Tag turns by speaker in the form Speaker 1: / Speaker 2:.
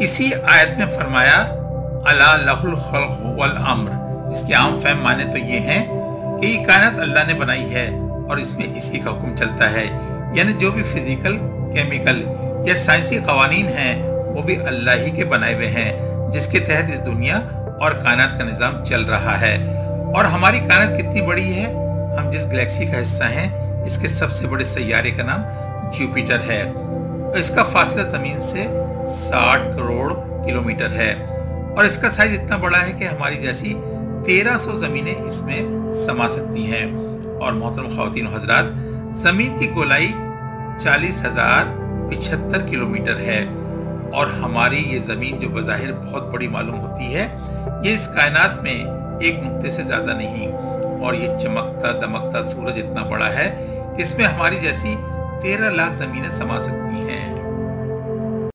Speaker 1: इसी आयत में फरमाया अला लहुल खल्क़ वल अम्र। इसके आम फहम माने तो ये हैं कि ये कायनात अल्लाह ने बनाई है और इसमें इसी का हुक्म चलता है, यानी जो भी फिजिकल, केमिकल या साइंसी कवानीन हैं वो भी अल्लाह ही के बनाए हुए हैं, जिसके तहत इस दुनिया और कायनात का निज़ाम चल रहा है। और हमारी कायनात कितनी बड़ी है, हम जिस गैलेक्सी का हिस्सा हैं इसके सबसे बड़े सैयारे का नाम जुपिटर है। इसका फासला ज़मीन से 60 करोड़ किलोमीटर है और इसका साइज इतना बड़ा है कि हमारी जैसी 1300 ज़मीनें इसमें समा सकती हैं। और मोहतरम ख़वातीन और हज़रात, ज़मीन की गोलाई 40,075 किलोमीटर है और हमारी ये ज़मीन जो बज़ाहिर बहुत बड़ी मालूम होती है, ये इस कायनात में एक नुक्ते से ज़्यादा नहीं। और ये चमकता दमकता सूरज इतना बड़ा है कि इसमें हमारी जैसी 13 लाख ज़मीनें समा सकती हैं।